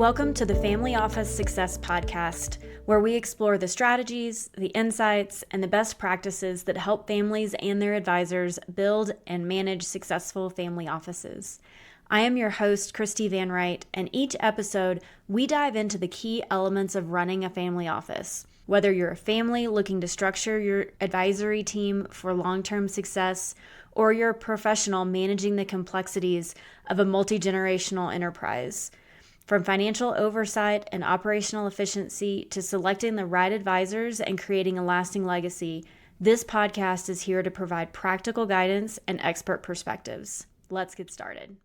Welcome to the Family Office Success Podcast, where we explore the strategies, the insights, and the best practices that help families and their advisors build and manage successful family offices. I am your host, Christy Van Wright, and each episode we dive into the key elements of running a family office. Whether you're a family looking to structure your advisory team for long-term success, or you're a professional managing the complexities of a multi-generational enterprise. From financial oversight and operational efficiency to selecting the right advisors and creating a lasting legacy, this podcast is here to provide practical guidance and expert perspectives. Let's get started.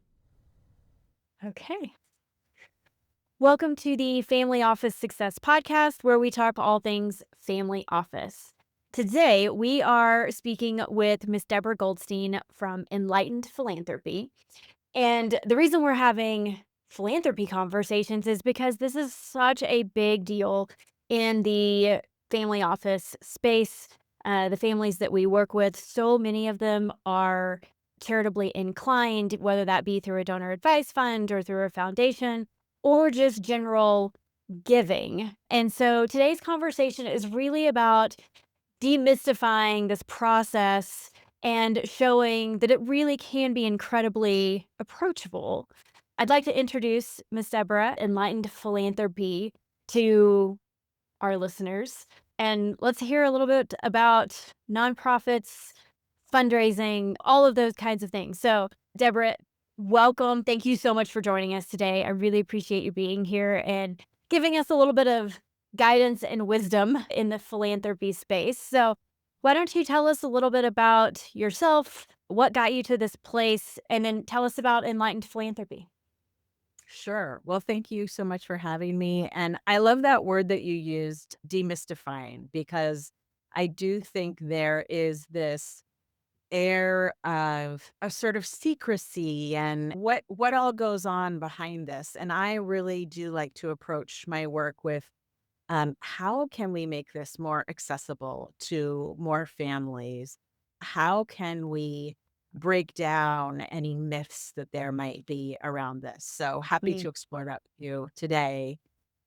Okay. Welcome to the Family Office Success Podcast, where we talk all things family office. Today, we are speaking with Miss Deborah Goldstein from Enlightened Philanthropy. And the reason we're having philanthropy conversations is because this is such a big deal in the family office space. The families that we work with, so many of them are charitably inclined, whether that be through a donor advice fund or through a foundation or just general giving. And so today's conversation is really about demystifying this process and showing that it really can be incredibly approachable. I'd like to introduce Miss Deborah, Enlightened Philanthropy, to our listeners. And let's hear a little bit about nonprofits, fundraising, all of those kinds of things. So, Deborah, welcome. Thank you so much for joining us today. I really appreciate you being here and giving us a little bit of guidance and wisdom in the philanthropy space. So, why don't you tell us a little bit about yourself, what got you to this place, and then tell us about Enlightened Philanthropy. Sure. Well, thank you so much for having me. And I love that word that you used, demystifying, because I do think there is this air of a sort of secrecy and what all goes on behind this. And I really do like to approach my work with how can we make this more accessible to more families? How can we break down any myths that there might be around this? So happy to explore that with you today.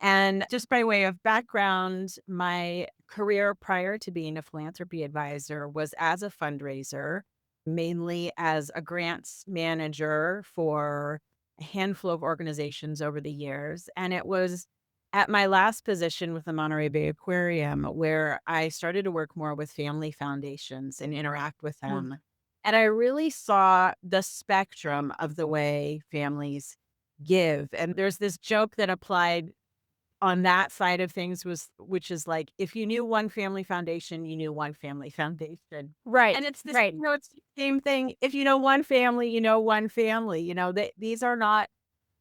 And just by way of background, my career prior to being a philanthropy advisor was as a fundraiser, mainly as a grants manager for a handful of organizations over the years. And it was at my last position with the Monterey Bay Aquarium where I started to work more with family foundations and interact with them. And I really saw the spectrum of the way families give. And there's this joke that applied on that side of things which is like, if you knew one family foundation, you knew one family foundation. Right. And it's this, right. It's the same thing. If you know one family, you know one family.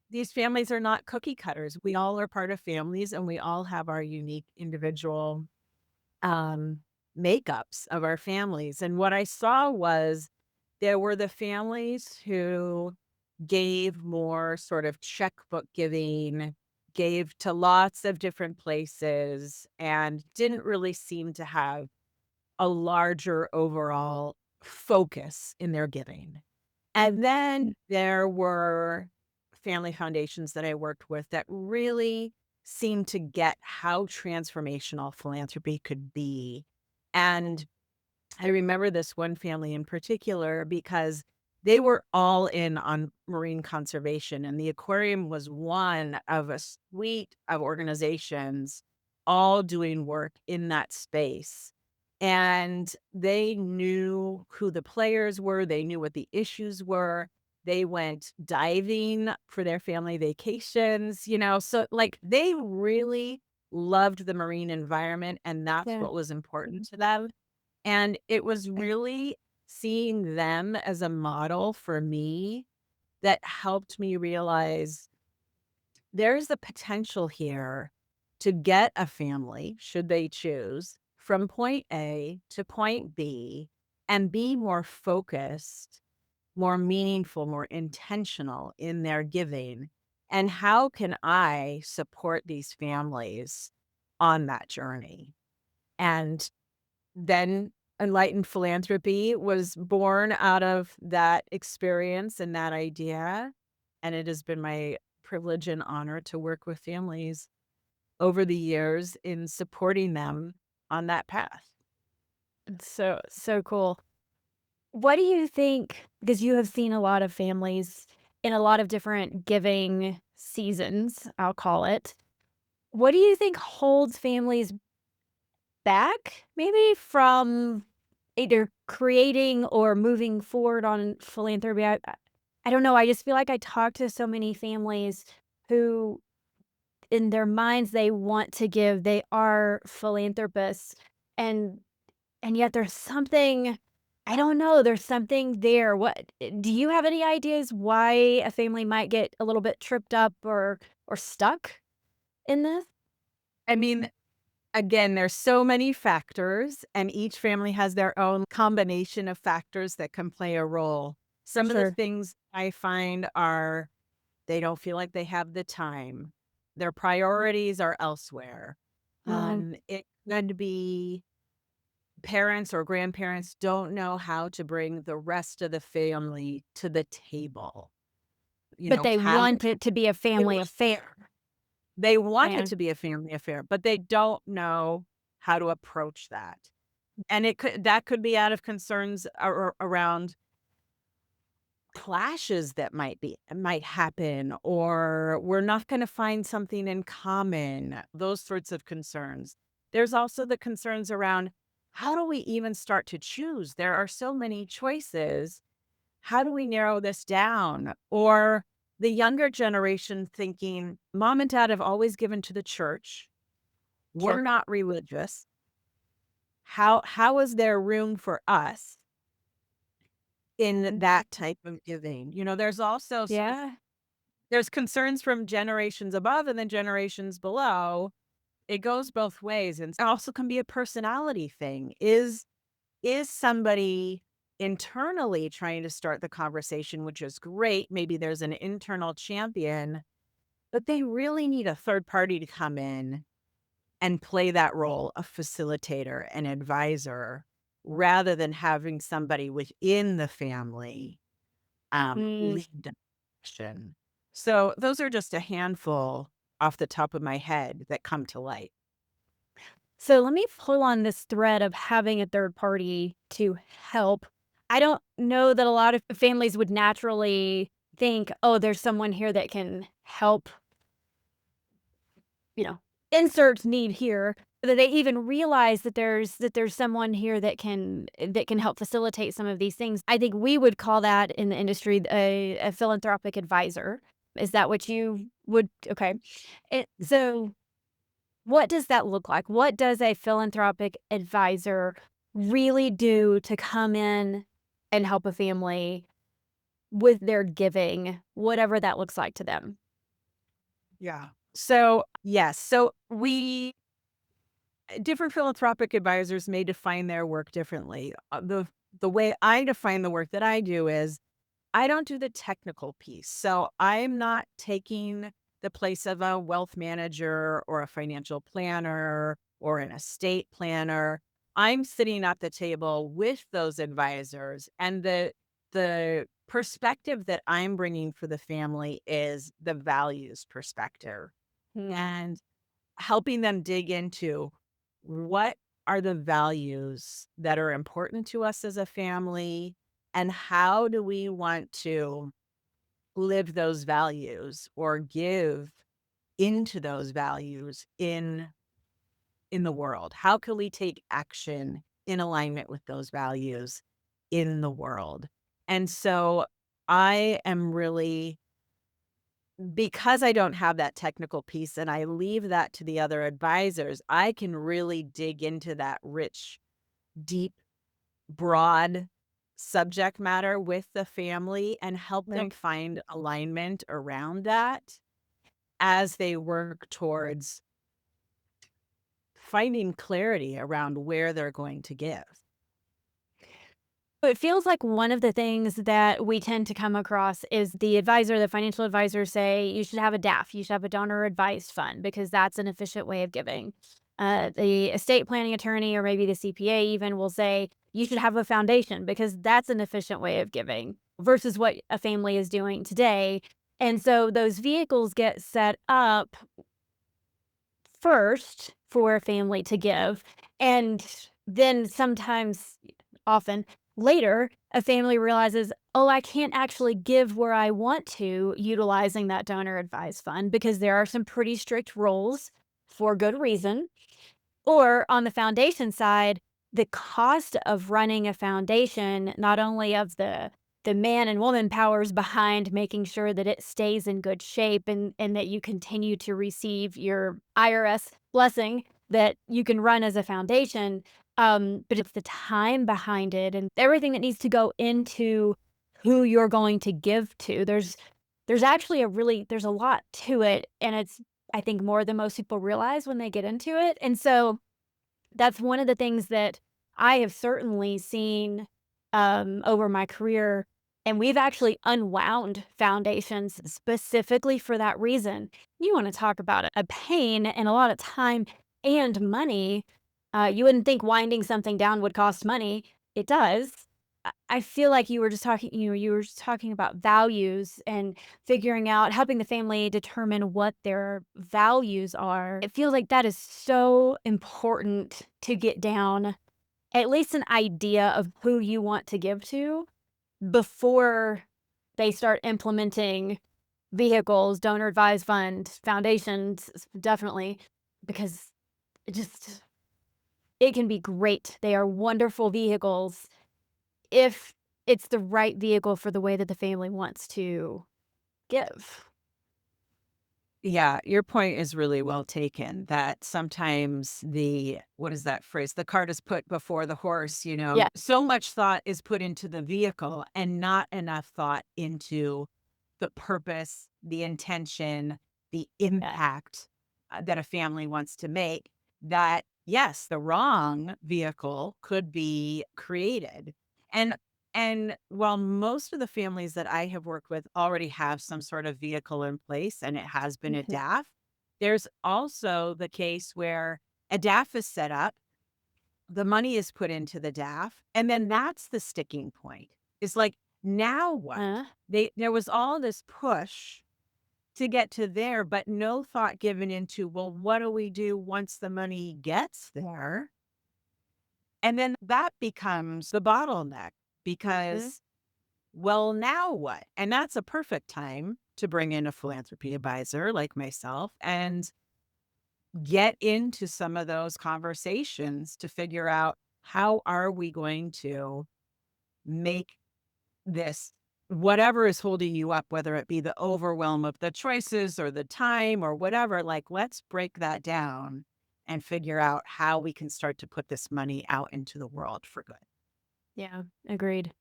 These families are not cookie cutters. We all are part of families, and we all have our unique individual makeups of our families. And what I saw was there were the families who gave more sort of checkbook giving, gave to lots of different places, and didn't really seem to have a larger overall focus in their giving. And then there were family foundations that I worked with that really seemed to get how transformational philanthropy could be. And I remember this one family in particular because they were all in on marine conservation, and the aquarium was one of a suite of organizations all doing work in that space. And they knew who the players were. They knew what the issues were. They went diving for their family vacations, so like they really loved the marine environment, and that's what was important to them. And it was really seeing them as a model for me that helped me realize there's the potential here to get a family, should they choose, from point A to point B and be more focused, more meaningful, more intentional in their giving. And how can I support these families on that journey? And then Enlightened Philanthropy was born out of that experience and that idea. And it has been my privilege and honor to work with families over the years in supporting them on that path. It's so cool. What do you think, because you have seen a lot of families in a lot of different giving seasons, I'll call it. What do you think holds families back maybe from either creating or moving forward on philanthropy? I don't know, I just feel like I talk to so many families who in their minds they want to give, they are philanthropists, and yet there's something, I don't know, there's something there. What do you have any ideas why a family might get a little bit tripped up or stuck in this? I mean, again, there's so many factors, and each family has their own combination of factors that can play a role. Some of the Sure. things I find are they don't feel like they have the time. Their priorities are elsewhere. Um, It could be parents or grandparents don't know how to bring the rest of the family to the table. but they How want it to be a family affair. they want it And to be a family affair, but they don't know how to approach that. And that could be out of concerns around clashes that might happen, or we're not going to find something in common, those sorts of concerns. There's also the concerns around how do we even start to choose? There are so many choices. How do we narrow this down? Or the younger generation thinking, mom and dad have always given to the church. We're sure. not religious. How is there room for us in that type of giving? There's also Yeah. there's concerns from generations above and then generations below. It goes both ways, and it also can be a personality thing. Is somebody internally trying to start the conversation, which is great. Maybe there's an internal champion, but they really need a third party to come in and play that role of facilitator and advisor rather than having somebody within the family Mm. lead the discussion. So those are just a handful off the top of my head that come to light. So let me pull on this thread of having a third party to help. I don't know that a lot of families would naturally think, oh, there's someone here that can help, you know, insert need here. That they even realize that there's someone here that can help facilitate some of these things. I think we would call that in the industry a philanthropic advisor. Is that what you would? Okay. So what does that look like? What does a philanthropic advisor really do to come in and help a family with their giving, whatever that looks like to them? Yeah. So, yes. So we different philanthropic advisors may define their work differently. The way I define the work that I do is I don't do the technical piece. So I'm not taking the place of a wealth manager or a financial planner or an estate planner. I'm sitting at the table with those advisors, and the perspective that I'm bringing for the family is the values perspective Hmm. and helping them dig into what are the values that are important to us as a family, and how do we want to live those values or give into those values in the world? How can we take action in alignment with those values in the world? And so I am really, because I don't have that technical piece and I leave that to the other advisors, I can really dig into that rich, deep, broad subject matter with the family and help them Right. find alignment around that as they work towards finding clarity around where they're going to give. It feels like one of the things that we tend to come across is the financial advisor say you should have a DAF, you should have a donor advised fund because that's an efficient way of giving. The estate planning attorney or maybe the CPA even will say you should have a foundation because that's an efficient way of giving versus what a family is doing today. And so those vehicles get set up first for a family to give, and then sometimes, often later, a family realizes, "Oh, I can't actually give where I want to utilizing that donor advised fund because there are some pretty strict rules for good reason." Or on the foundation side, the cost of running a foundation, not only of the man and woman powers behind making sure that it stays in good shape and that you continue to receive your IRS blessing that you can run as a foundation, but it's the time behind it and everything that needs to go into who you're going to give to. There's actually there's a lot to it, and it's, I think, more than most people realize when they get into it, and so that's one of the things that I have certainly seen, over my career, and we've actually unwound foundations specifically for that reason. You wanna talk about a pain and a lot of time and money. You wouldn't think winding something down would cost money. It does. I feel like you were just talking about values and figuring out helping the family determine what their values are. It feels like that is so important to get down at least an idea of who you want to give to before they start implementing vehicles, donor advised funds, foundations, definitely, because it just it can be great. They are wonderful vehicles if it's the right vehicle for the way that the family wants to give. Yeah, your point is really well taken that sometimes what is that phrase? The cart is put before the horse, Yeah, So much thought is put into the vehicle and not enough thought into the purpose, the intention, the yeah, impact that a family wants to make. That, yes, the wrong vehicle could be created. And while most of the families that I have worked with already have some sort of vehicle in place and it has been a mhm, DAF, there's also the case where a DAF is set up, the money is put into the DAF, and then that's the sticking point. It's like, now what? uh, There was all this push to get to there, but no thought given into, well, what do we do once the money gets there? And then that becomes the bottleneck mhm, because, well, now what? And that's a perfect time to bring in a philanthropy advisor like myself and get into some of those conversations to figure out how are we going to make this whatever is holding you up, whether it be the overwhelm of the choices or the time or whatever, like let's break that down and figure out how we can start to put this money out into the world for good. yeah, agreed.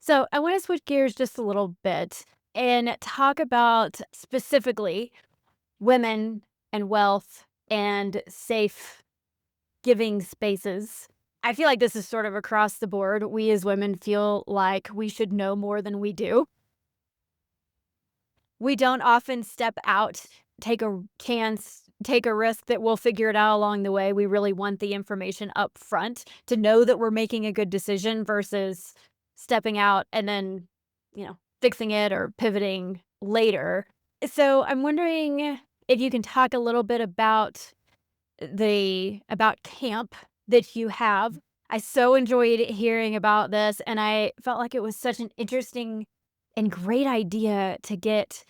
So I want to switch gears just a little bit and talk about specifically women and wealth and safe giving spaces. I feel like this is sort of across the board. We as women feel like we should know more than we do. We don't often step out, take a chance, take a risk that we'll figure it out along the way. We really want the information up front to know that we're making a good decision versus stepping out and then, fixing it or pivoting later. So I'm wondering if you can talk a little bit about about camp that you have. I so enjoyed hearing about this, and I felt like it was such an interesting and great idea to get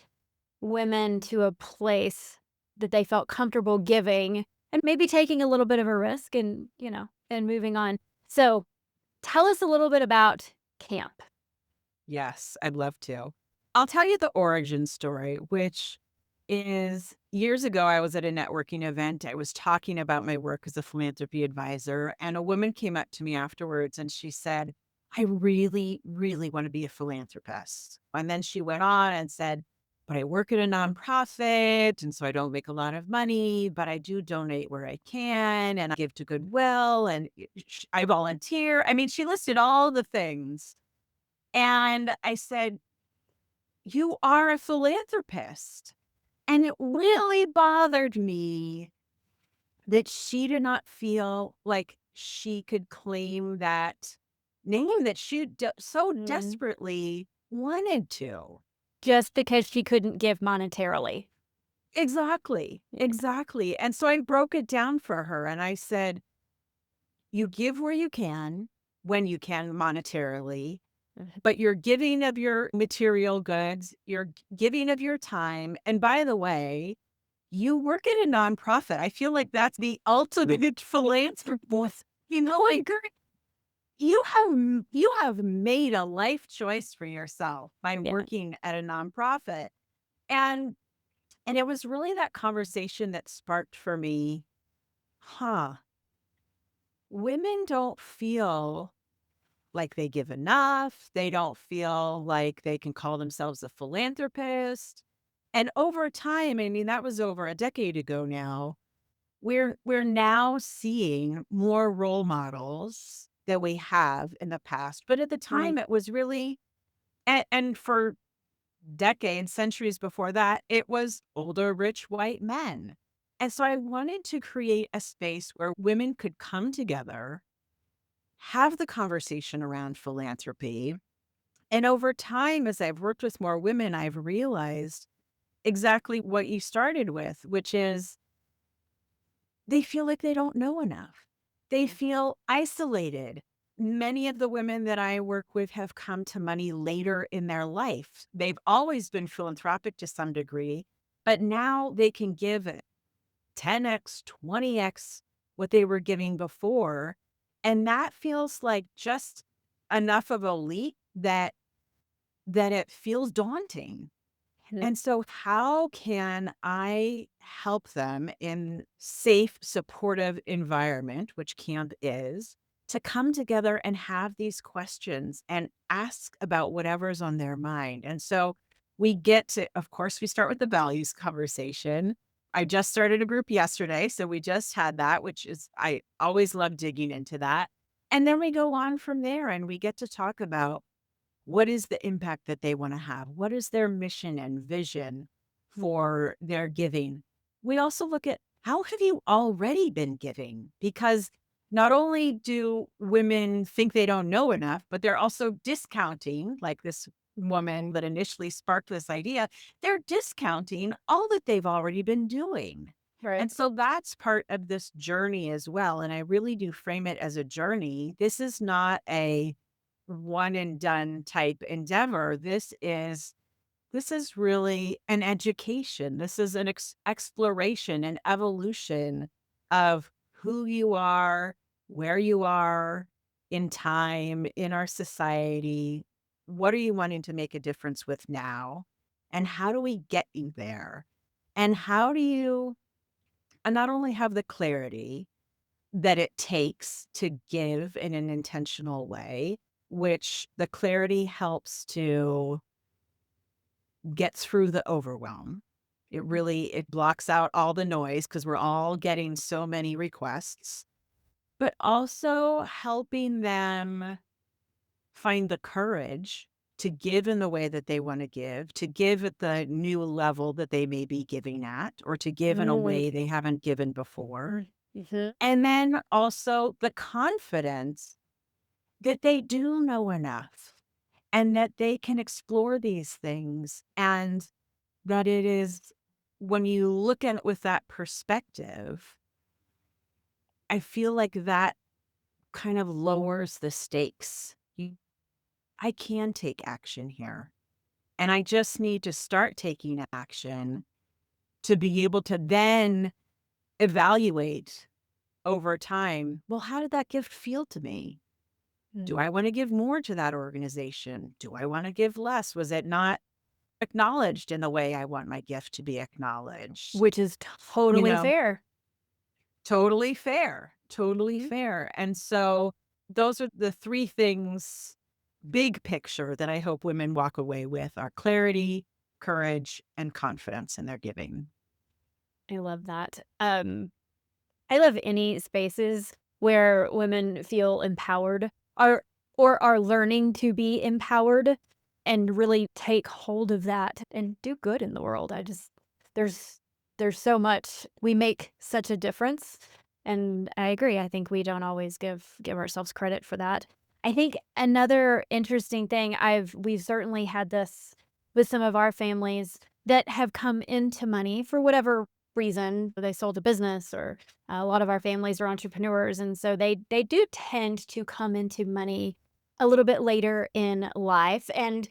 women to a place that they felt comfortable giving and maybe taking a little bit of a risk and moving on. So, tell us a little bit about camp. Yes, I'd love to. I'll tell you the origin story, which is years ago, I was at a networking event. I was talking about my work as a philanthropy advisor, and a woman came up to me afterwards and she said, I really, really want to be a philanthropist. And then she went on and said, but I work at a nonprofit, and so I don't make a lot of money, but I do donate where I can, and I give to Goodwill, and I volunteer. I mean, she listed all the things. And I said, you are a philanthropist. And it really bothered me that she did not feel like she could claim that name that she so Mm, desperately wanted to. Just because she couldn't give monetarily. Exactly. Exactly. And so I broke it down for her and I said, you give where you can, when you can monetarily, but you're giving of your material goods, you're giving of your time. And by the way, you work at a nonprofit. I feel like that's the ultimate philanthropist. Like you have made a life choice for yourself by Yeah. working at a nonprofit. And and it was really that conversation that sparked for me, huh, women don't feel like they give enough. They don't feel like they can call themselves a philanthropist. And over time, I mean, that was over a decade ago now. We're now seeing more role models that we have in the past. But at the Right. time, it was really, and for decades, centuries before that, it was older, rich white men. And so I wanted to create a space where women could come together, have the conversation around philanthropy. And over time, as I've worked with more women, I've realized exactly what you started with, which is they feel like they don't know enough. They feel isolated. Many of the women that I work with have come to money later in their life. They've always been philanthropic to some degree, but now they can give it 10x, 20x what they were giving before. And that feels like just enough of a leap that it feels daunting. And so how can I help them in safe, supportive environment, which camp is, to come together and have these questions and ask about whatever's on their mind? And so we get to, of course, we start with the values conversation. I just started a group yesterday, so we just had that, which is, I always love digging into that. And then we go on from there and we get to talk about what is the impact that they want to have? What is their mission and vision for their giving? We also look at how have you already been giving? Because not only do women think they don't know enough, but they're also discounting, like this woman that initially sparked this idea, they're discounting all that they've already been doing. Right. And so that's part of this journey as well. And I really do frame it as a journey. This is not a one and done type endeavor. This is really an education. This is an exploration and evolution of who you are, where you are in time, in our society. What are you wanting to make a difference with now? And how do we get you there? And how do you not only have the clarity, that it takes to give in an intentional way, which the clarity helps to get through the overwhelm. It blocks out all the noise because we're all getting so many requests, but also helping them find the courage to give in the way that they want to give at the new level that they may be giving at, or to give in a Mm. way they haven't given before. Mhm. And then also the confidence that they do know enough and that they can explore these things. And that it is, when you look at it with that perspective, I feel like that kind of lowers the stakes. I can take action here. And I just need to start taking action to be able to then evaluate over time. Well, how did that gift feel to me? Mm. Do I want to give more to that organization? Do I want to give less? Was it not acknowledged in the way I want my gift to be acknowledged? Which is You totally know, fair. totally fair, totally Mhm. fair. And so those are the three things, big picture, that I hope women walk away with are clarity, courage, and confidence in their giving. I love that. I love any spaces where women feel empowered or are learning to be empowered and really take hold of that and do good in the world. I just there's there's so much we make such a difference, and I agree. I think we don't always give ourselves credit for that. I think another interesting thing we've certainly had this with some of our families that have come into money for whatever reason. They sold a business, or a lot of our families are entrepreneurs, and so they do tend to come into money a little bit later in life, and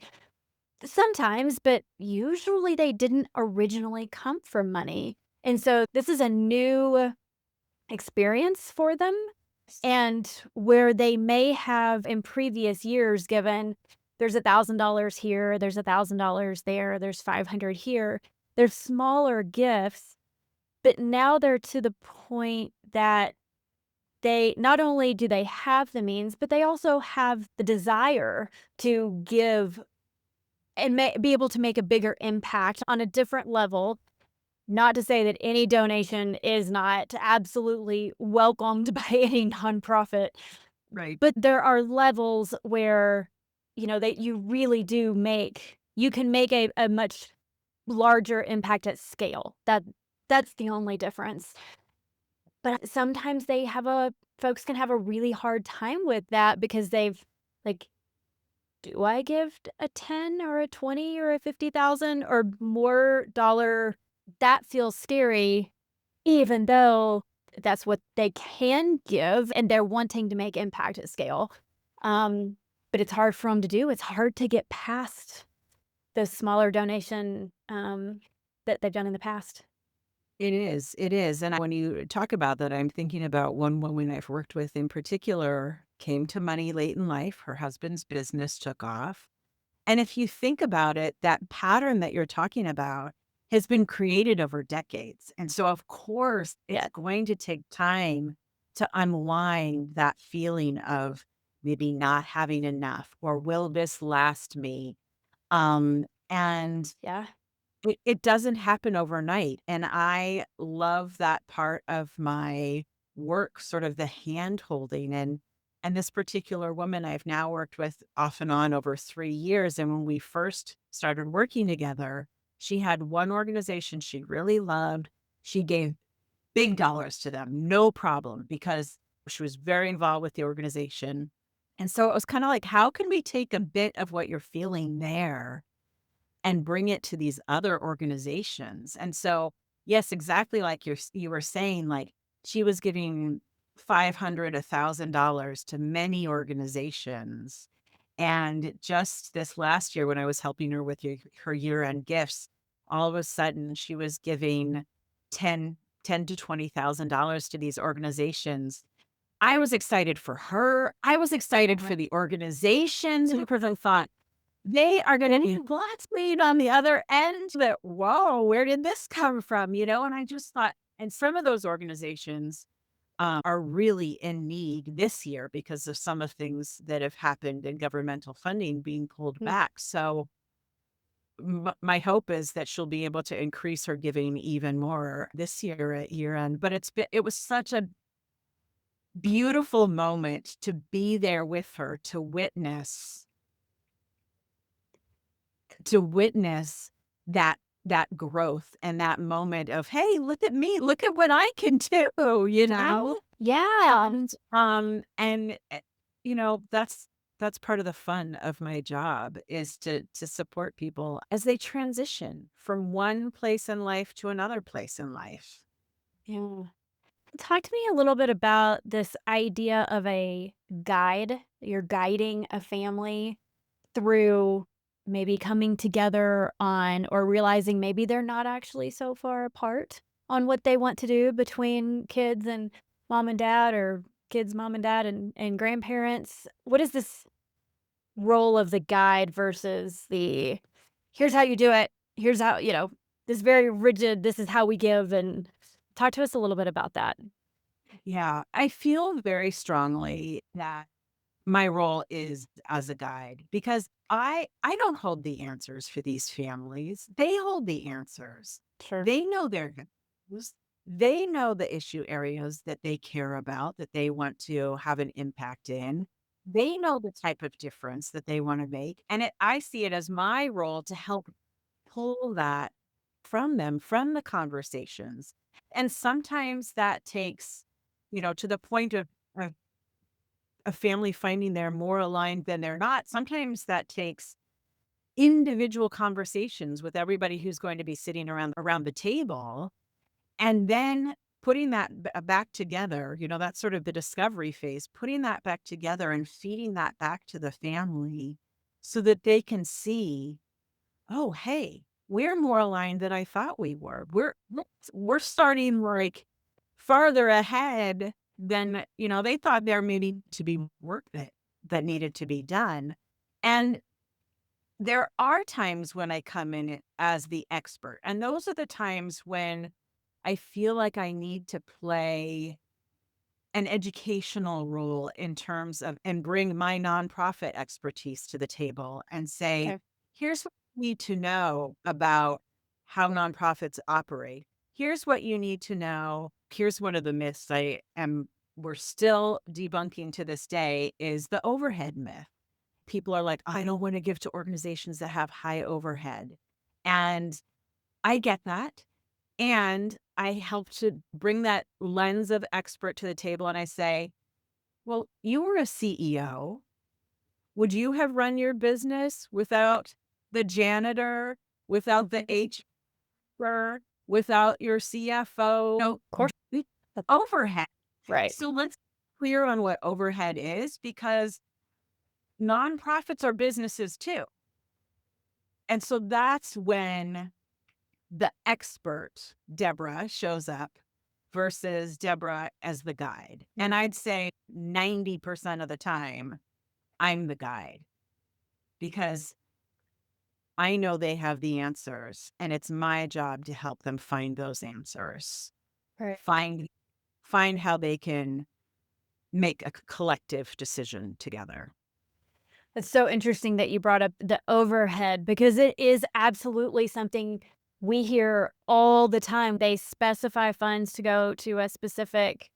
sometimes, but usually they didn't originally come from money. And so this is a new experience for them, and where they may have in previous years given, there's $1,000 here, there's $1,000 there, there's 500 here. There's smaller gifts, but now they're to the point that they not only do they have the means, but they also have the desire to give and be able to make a bigger impact on a different level. Not to say that any donation is not absolutely welcomed by any nonprofit, Right. but there are levels where, that you really do you can make a much larger impact at scale. That's the only difference. But sometimes folks can have a really hard time with that because they've, like, do I give a 10 or a 20 or a 50,000 or more dollar? That feels scary, even though that's what they can give and they're wanting to make impact at scale. Um, but it's hard for them to do. It's hard to get past the smaller donation that they've done in the past. It is. It is. And when you talk about that, I'm thinking about one woman I've worked with in particular came to money late in life. Her husband's business took off. And if you think about it, that pattern that you're talking about has been created over decades. And so, of course, it's Yeah. going to take time to unwind that feeling of maybe not having enough or will this last me? And Yeah. it doesn't happen overnight, and I love that part of my work, sort of the hand-holding, and this particular woman I've now worked with off and on over 3 years, and when we first started working together, she had one organization she really loved. She gave big dollars to them, no problem, because she was very involved with the organization, and so it was kinda like, how can we take a bit of what you're feeling there and bring it to these other organizations? And so, yes, exactly like you were saying, like she was giving 500, $1,000 to many organizations. And just this last year, when I was helping her with her year-end gifts, all of a sudden she was giving 10 to $20,000 to these organizations. I was excited for her. I was excited for the organizations because I thought, they are gonna need lots made on the other end that, "Whoa, where did this come from?" And I just thought and some of those organizations, are really in need this year because of some of things that have happened in governmental funding being pulled Mm. back. So, my hope is that she'll be able to increase her giving even more this year at year end, but it was such a beautiful moment to be there with her, to witness that growth and that moment of, "Hey, look at me, look at what I can do," you know? Yeah. And that's part of the fun of my job is to support people as they transition from one place in life to another place in life. Yeah. Talk to me a little bit about this idea of a guide. You're guiding a family through maybe coming together on, or realizing maybe they're not actually so far apart on what they want to do between kids and mom and dad, or kids, mom and dad, and grandparents. What is this role of the guide versus the, here's how you do it, here's how, this very rigid, this is how we give, and talk to us a little bit about that. Yeah, I feel very strongly that my role is as a guide because I don't hold the answers for these families. They hold the answers. Sure. They know their goals. They know the issue areas that they care about, that they want to have an impact in. They know the type of difference that they want to make. And I see it as my role to help pull that from them, from the conversations. And sometimes that takes, to the point of a family finding they're more aligned than they're not. Sometimes that takes individual conversations with everybody who's going to be sitting around the table, and then putting that back together, that's sort of the discovery phase, putting that back together and feeding that back to the family so that they can see, oh, hey, we're more aligned than I thought we were. We're starting like farther ahead than, they thought there maybe to be work that needed to be done. And there are times when I come in as the expert, and those are the times when I feel like I need to play an educational role in terms of and bring my nonprofit expertise to the table and say, Okay. here's what you need to know about how nonprofits operate. Here's what you need to know. Here's one of the myths we're still debunking to this day is the overhead myth. People are like, I don't want to give to organizations that have high overhead. And I get that. And I help to bring that lens of expert to the table. And I say, well, you were a CEO. Would you have run your business without the janitor, without the HR, without your CFO? No, Of course. overhead. Right. So let's be clear on what overhead is, because nonprofits are businesses too. And so that's when the expert, Deborah, shows up versus Deborah as the guide. And I'd say 90% of the time, I'm the guide because I know they have the answers and it's my job to help them find those answers. Right. Find how they can make a collective decision together. It's so interesting that you brought up the overhead because it is absolutely something we hear all the time. They specify funds to go to a specific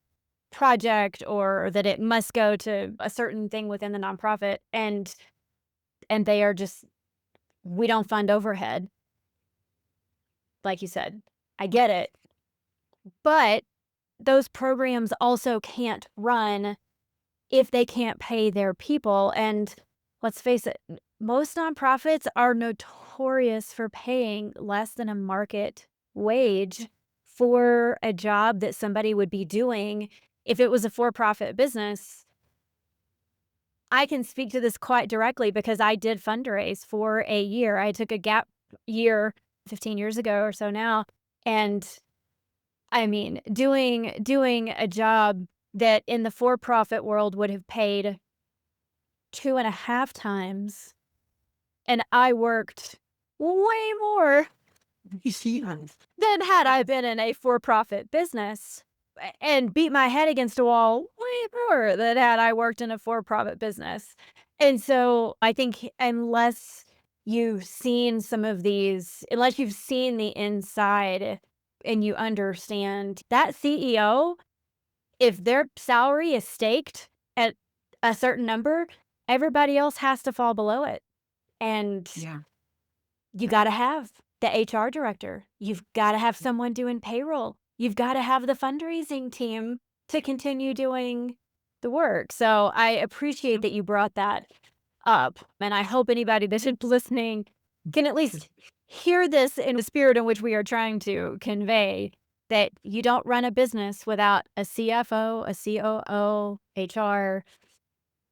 project or that it must go to a certain thing within the nonprofit and they are just we don't fund overhead. Like you said, I get it. But those programs also can't run if they can't pay their people. And let's face it, most nonprofits are notorious for paying less than a market wage for a job that somebody would be doing if it was a for-profit business. I can speak to this quite directly because I did fundraise for a year. I took a gap year 15 years ago or so now. And I mean, doing a job that in the for-profit world would have paid 2.5 times, and I worked way more than had I been in a for-profit business and beat my head against a wall way more than had I worked in a for-profit business. And so I think unless you've seen unless you've seen the inside and you understand that CEO, if their salary is staked at a certain number, everybody else has to fall below it. And Yeah. you gotta have the HR director. You've gotta have someone doing payroll. You've gotta have the fundraising team to continue doing the work. So I appreciate that you brought that up, and I hope anybody that is listening can at least hear this in the spirit in which we are trying to convey that you don't run a business without a CFO, a COO, HR.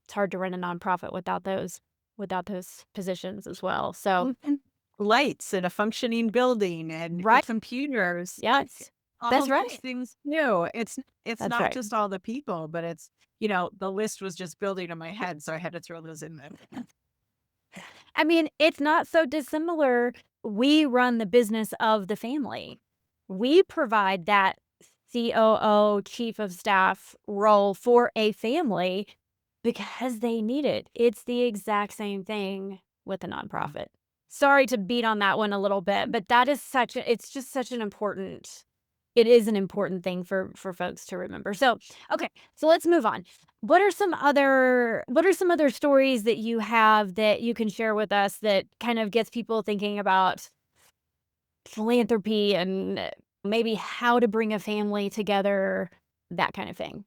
It's hard to run a nonprofit without those positions as well. So And lights and a functioning building and right. computers. Yes. All That's those right. things new. It's That's not right. just all the people, but it's, the list was just building in my head, so I had to throw those in there. I mean, it's not so dissimilar. We run the business of the family. We provide that COO, chief of staff role for a family because they need it. It's the exact same thing with a nonprofit. Sorry to beat on that one a little bit, but that is it's just such an important it is an important thing for folks to remember. So, okay, so let's move on. What are some other stories that you have that you can share with us that kind of gets people thinking about philanthropy and maybe how to bring a family together, that kind of thing?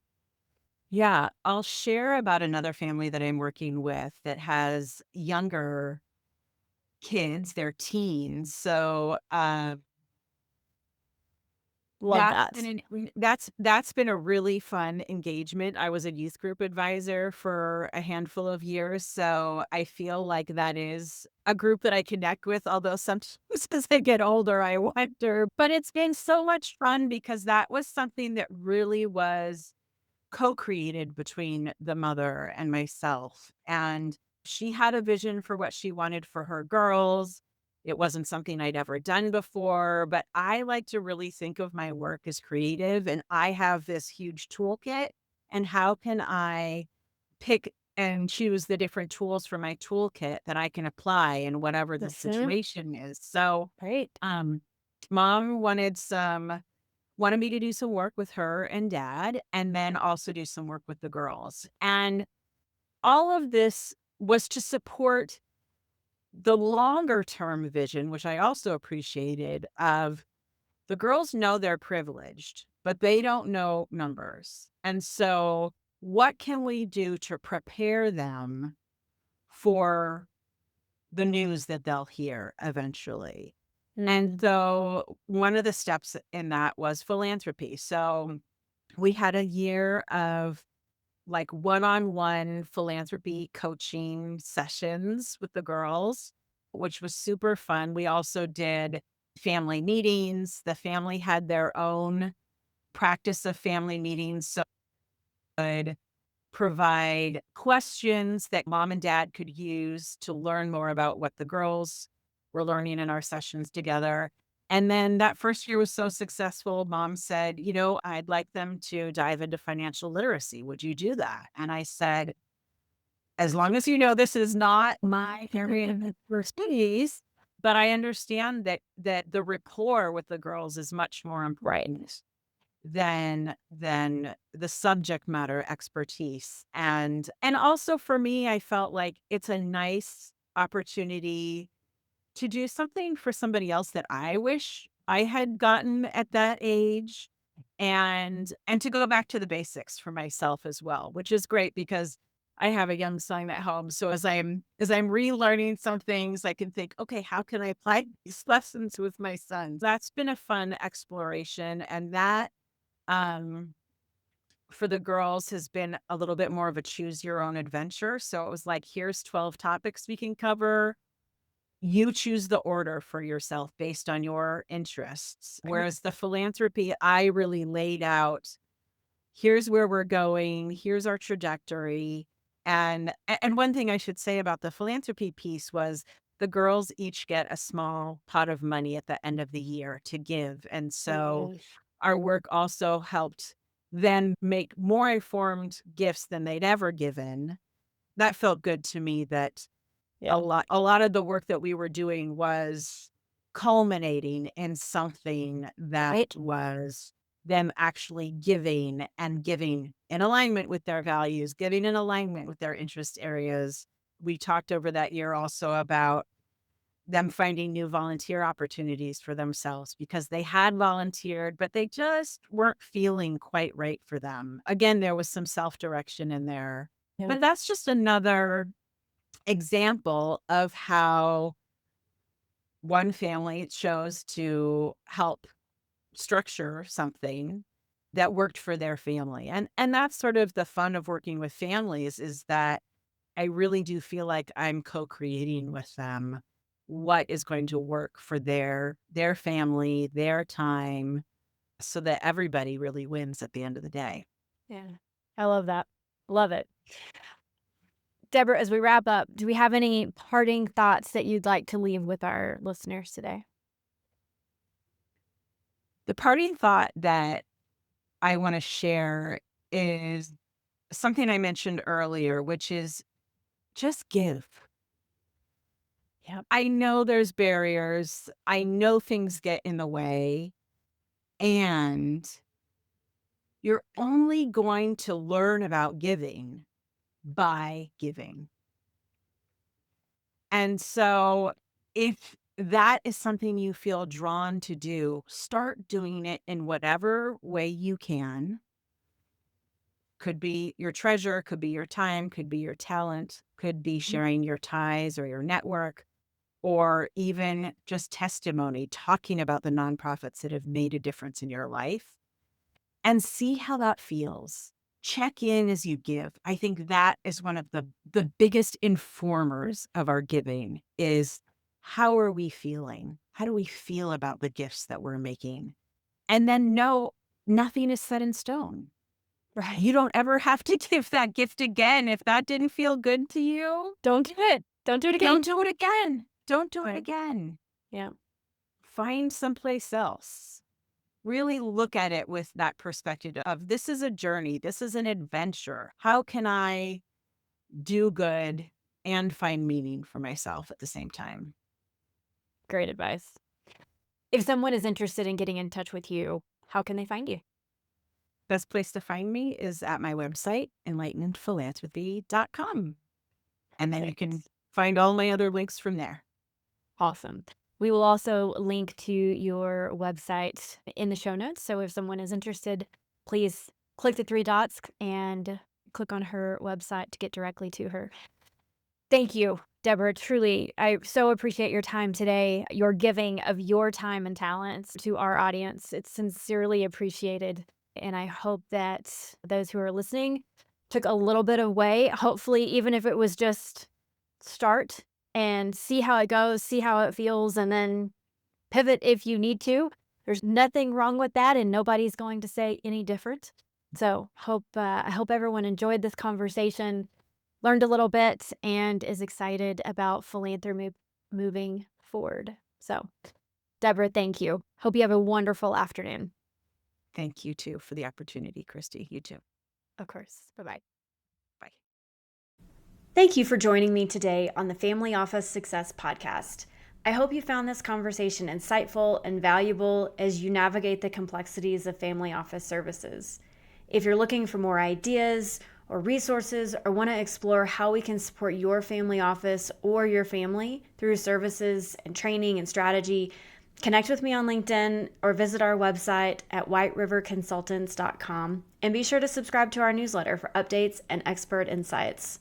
Yeah, I'll share about another family that I'm working with that has younger kids, they're teens. So Love that. that's been a really fun engagement. I was a youth group advisor for a handful of years, so I feel like that is a group that I connect with, although sometimes as I get older, I wonder. But it's been so much fun because that was something that really was co-created between the mother and myself. And she had a vision for what she wanted for her girls. It wasn't something I'd ever done before, but I like to really think of my work as creative. And I have this huge toolkit. And how can I pick and choose the different tools for my toolkit that I can apply in whatever the Mhm. situation is? So, Great. mom wanted me to do some work with her and dad, and then also do some work with the girls. And all of this was to support the longer term vision, which I also appreciated, of the girls know they're privileged, but they don't know numbers. And so, what can we do to prepare them for the news that they'll hear eventually? And so, one of the steps in that was philanthropy. So, we had a year of like one-on-one philanthropy coaching sessions with the girls, which was super fun. We also did family meetings. The family had their own practice of family meetings. So could provide questions that mom and dad could use to learn more about what the girls were learning in our sessions together. And then that first year was so successful, mom said, I'd like them to dive into financial literacy. Would you do that? And I said, as long as you know this is not my area of expertise, but I understand that the rapport with the girls is much more important than the subject matter expertise. And also for me, I felt like it's a nice opportunity to do something for somebody else that I wish I had gotten at that age, and to go back to the basics for myself as well, which is great because I have a young son at home. So as I'm relearning some things, I can think, okay, how can I apply these lessons with my son? That's been a fun exploration. And that um, for the girls has been a little bit more of a choose your own adventure. So it was like, here's 12 topics we can cover. You choose the order for yourself based on your interests. Whereas the philanthropy, I really laid out, here's where we're going, here's our trajectory. And one thing I should say about the philanthropy piece was the girls each get a small pot of money at the end of the year to give. And so our work also helped them make more informed gifts than they'd ever given. That felt good to me, that Yeah. a lot of the work that we were doing was culminating in something that Right. was them actually giving, and giving in alignment with their values, giving in alignment with their interest areas. We talked over that year also about them finding new volunteer opportunities for themselves because they had volunteered, but they just weren't feeling quite right for them. Again, there was some self-direction in there. Yeah. But that's just another example of how one family chose to help structure something that worked for their family. And that's sort of the fun of working with families, is that I really do feel like I'm co-creating with them what is going to work for their family, their time, so that everybody really wins at the end of the day. Yeah. I love that. Love it. Deborah, as we wrap up, do we have any parting thoughts that you'd like to leave with our listeners today? The parting thought that I want to share is something I mentioned earlier, which is just give. Yep. I know there's barriers. I know things get in the way, and you're only going to learn about giving by giving. And so if that is something you feel drawn to do, start doing it in whatever way you can. Could be your treasure, could be your time, could be your talent, could be sharing your ties or your network, or even just testimony, talking about the nonprofits that have made a difference in your life, and see how that feels. Check in as you give. I think that is one of the biggest informers of our giving is, how are we feeling? How do we feel about the gifts that we're making? And then know nothing is set in stone. Right. You don't ever have to give that gift again. If that didn't feel good to you, Don't do it. Don't do it again. don't do it again. Don't do it Right. again. Yeah. Find someplace else. Really look at it with that perspective of, this is a journey. This is an adventure. How can I do good and find meaning for myself at the same time? Great advice. If someone is interested in getting in touch with you, how can they find you? Best place to find me is at my website, enlightenedphilanthropy.com. And then you can find all my other links from there. Awesome. We will also link to your website in the show notes. So if someone is interested, please click the 3 dots and click on her website to get directly to her. Thank you, Deborah. Truly, I so appreciate your time today, your giving of your time and talents to our audience. It's sincerely appreciated. And I hope that those who are listening took a little bit away, hopefully, even if it was just start and see how it goes, see how it feels, and then pivot if you need to. There's nothing wrong with that, and nobody's going to say any different. So I hope everyone enjoyed this conversation, learned a little bit, and is excited about philanthropy moving forward. So, Deborah, thank you. Hope you have a wonderful afternoon. Thank you too for the opportunity, Christy. You too. Of course. Bye-bye. Bye. Thank you for joining me today on the Family Office Success Podcast. I hope you found this conversation insightful and valuable as you navigate the complexities of family office services. If you're looking for more ideas or resources, or want to explore how we can support your family office or your family through services and training and strategy, connect with me on LinkedIn or visit our website at whiteriverconsultants.com, and be sure to subscribe to our newsletter for updates and expert insights.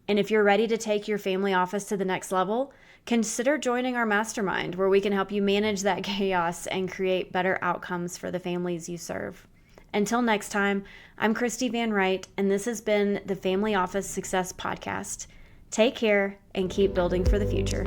And if you're ready to take your family office to the next level, consider joining our mastermind, where we can help you manage that chaos and create better outcomes for the families you serve. Until next time, I'm Christy Van Wright, and this has been the Family Office Success Podcast. Take care and keep building for the future.